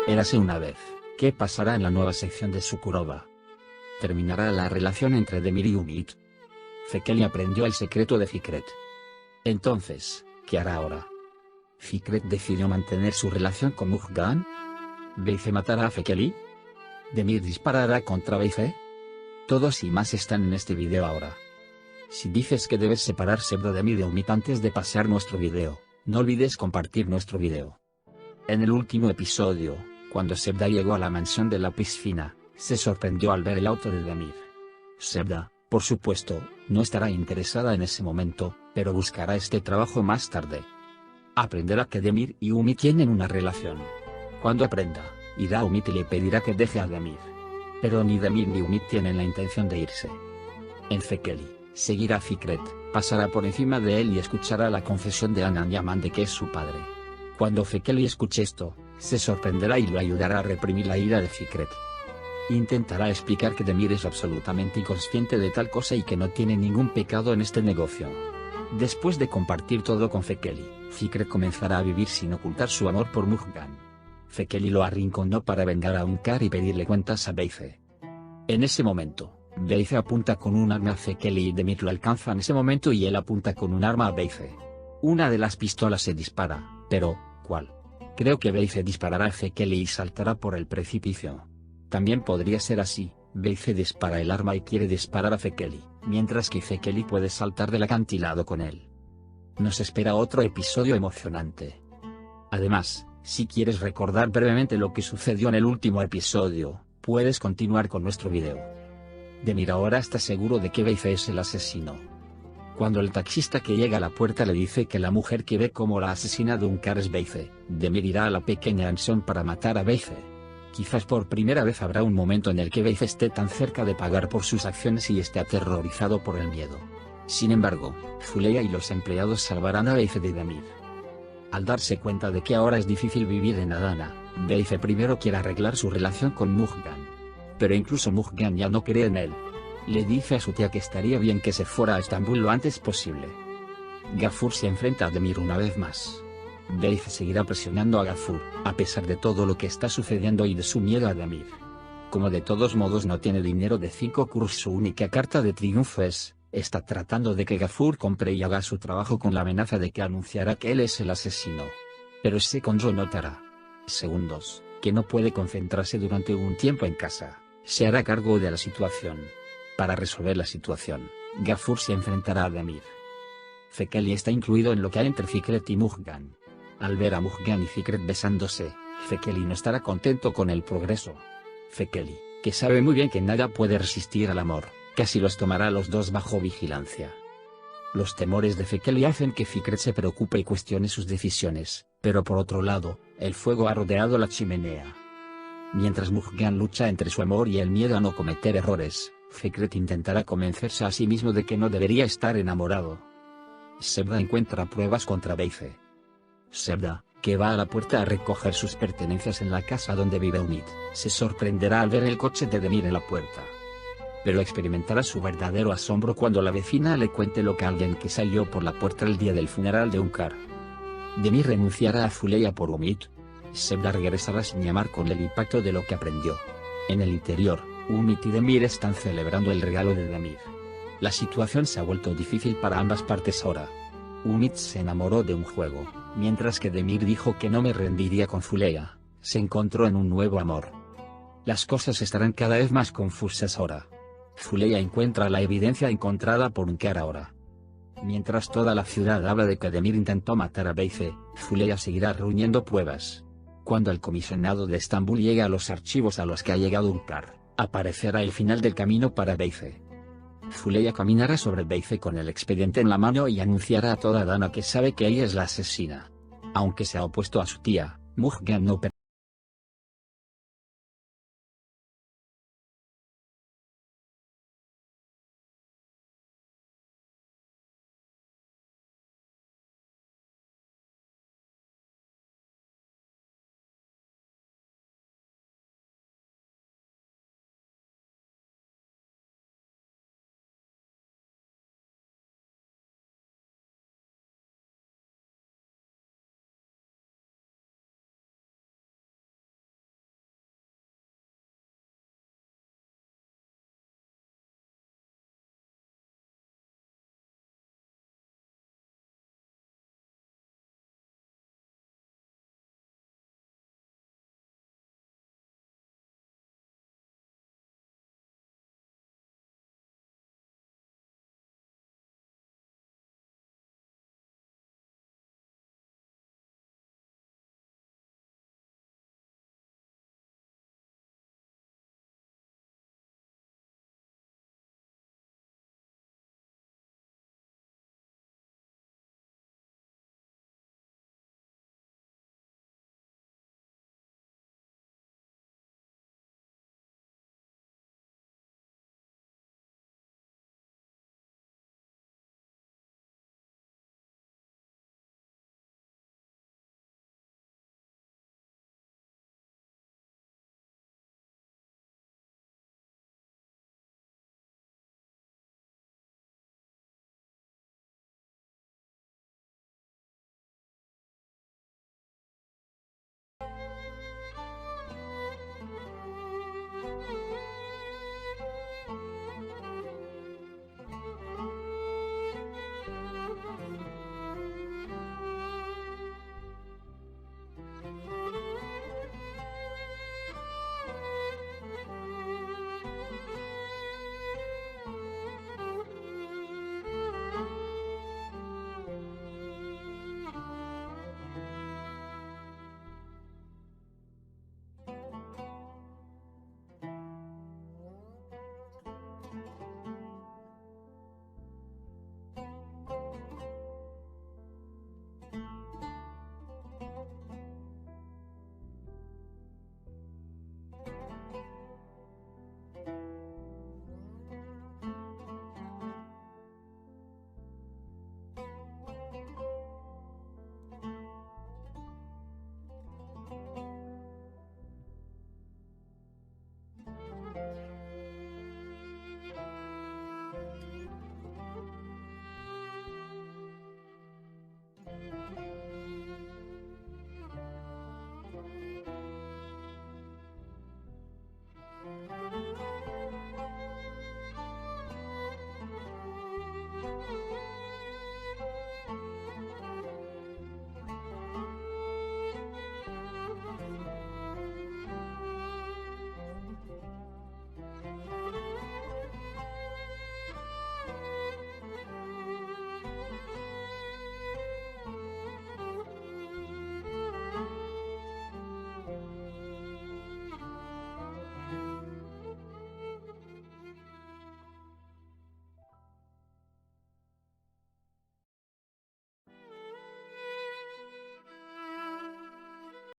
Érase una vez. ¿Qué pasará en la nueva sección de Sukurova? ¿Terminará la relación entre Demir y Umid? Fekeli aprendió el secreto de Fikret. Entonces, ¿qué hará ahora? ¿Fikret decidió mantener su relación con Mujgan? ¿Beife matará a Fekeli? ¿Demir disparará contra Beife? Todos y más están en este video ahora. Si dices que debes separar Sebda de mí de Umid antes de pasar nuestro video, no olvides compartir nuestro video. En el último episodio, cuando Sebda llegó a la mansión de la piscina, se sorprendió al ver el auto de Demir. Sebda, por supuesto, no estará interesada en ese momento, pero buscará este trabajo más tarde. Aprenderá que Demir y Umid tienen una relación. Cuando aprenda, irá a Umid y le pedirá que deje a Demir. Pero ni Demir ni Umid tienen la intención de irse. En Fekeli, seguirá a Fikret, pasará por encima de él y escuchará la confesión de Anan Yaman de que es su padre. Cuando Fekeli escuche esto, se sorprenderá y lo ayudará a reprimir la ira de Fikret. Intentará explicar que Demir es absolutamente inconsciente de tal cosa y que no tiene ningún pecado en este negocio. Después de compartir todo con Fekeli, Fikret comenzará a vivir sin ocultar su amor por Mujgan. Fekeli lo arrinconó para vengar a Unkar y pedirle cuentas a Beife. En ese momento, Beife apunta con un arma a Fekeli y Demir lo alcanza en ese momento y él apunta con un arma a Beife. Una de las pistolas se dispara, pero, ¿cuál? Creo que Beife disparará a Fekeli y saltará por el precipicio. También podría ser así, Beife dispara el arma y quiere disparar a Fekeli, mientras que Fekeli puede saltar del acantilado con él. Nos espera otro episodio emocionante. Además, si quieres recordar brevemente lo que sucedió en el último episodio, puedes continuar con nuestro video. Demir ahora está seguro de que Beife es el asesino. Cuando el taxista que llega a la puerta le dice que la mujer que ve como la asesina de Unkar es Beife, Demir irá a la pequeña mansión para matar a Beife. Quizás por primera vez habrá un momento en el que Beife esté tan cerca de pagar por sus acciones y esté aterrorizado por el miedo. Sin embargo, Fuleya y los empleados salvarán a Beife de Demir. Al darse cuenta de que ahora es difícil vivir en Adana, Beife primero quiere arreglar su relación con Mujgan. Pero incluso Mujgan ya no cree en él. Le dice a su tía que estaría bien que se fuera a Estambul lo antes posible. Gafur se enfrenta a Demir una vez más. Beife seguirá presionando a Gafur, a pesar de todo lo que está sucediendo y de su miedo a Demir. Como de todos modos no tiene dinero de 5 kurus, su única carta de triunfo está tratando de que Gafur compre y haga su trabajo con la amenaza de que anunciará que él es el asesino. Pero Sekonjo notará. Segundos, que no puede concentrarse durante un tiempo en casa, se hará cargo de la situación. Para resolver la situación, Gafur se enfrentará a Demir. Fekeli está incluido en lo que hay entre Fikret y Mujgan. Al ver a Mujgan y Fikret besándose, Fekeli no estará contento con el progreso. Fekeli, que sabe muy bien que nada puede resistir al amor, casi los tomará a los dos bajo vigilancia. Los temores de Fekeli hacen que Fikret se preocupe y cuestione sus decisiones, pero por otro lado, el fuego ha rodeado la chimenea. Mientras Mujgan lucha entre su amor y el miedo a no cometer errores, Fikret intentará convencerse a sí mismo de que no debería estar enamorado. Sebda encuentra pruebas contra Beife. Sebda, que va a la puerta a recoger sus pertenencias en la casa donde vive Umid, se sorprenderá al ver el coche de Demir en la puerta. Pero experimentará su verdadero asombro cuando la vecina le cuente lo que alguien que salió por la puerta el día del funeral de Unkar. Demir renunciará a Fuleya por Umid. Sebda regresará sin llamar con el impacto de lo que aprendió. En el interior, Umid y Demir están celebrando el regalo de Demir. La situación se ha vuelto difícil para ambas partes ahora. Umid se enamoró de un juego, mientras que Demir dijo que no me rendiría con Fuleya, se encontró en un nuevo amor. Las cosas estarán cada vez más confusas ahora. Fuleya encuentra la evidencia encontrada por Unkar ahora. Mientras toda la ciudad habla de que Demir intentó matar a Beife, Fuleya seguirá reuniendo pruebas. Cuando el comisionado de Estambul llegue a los archivos a los que ha llegado Unkar, aparecerá el final del camino para Beife. Fuleya caminará sobre Beife con el expediente en la mano y anunciará a toda Adana que sabe que ella es la asesina. Aunque se ha opuesto a su tía, Mujgan no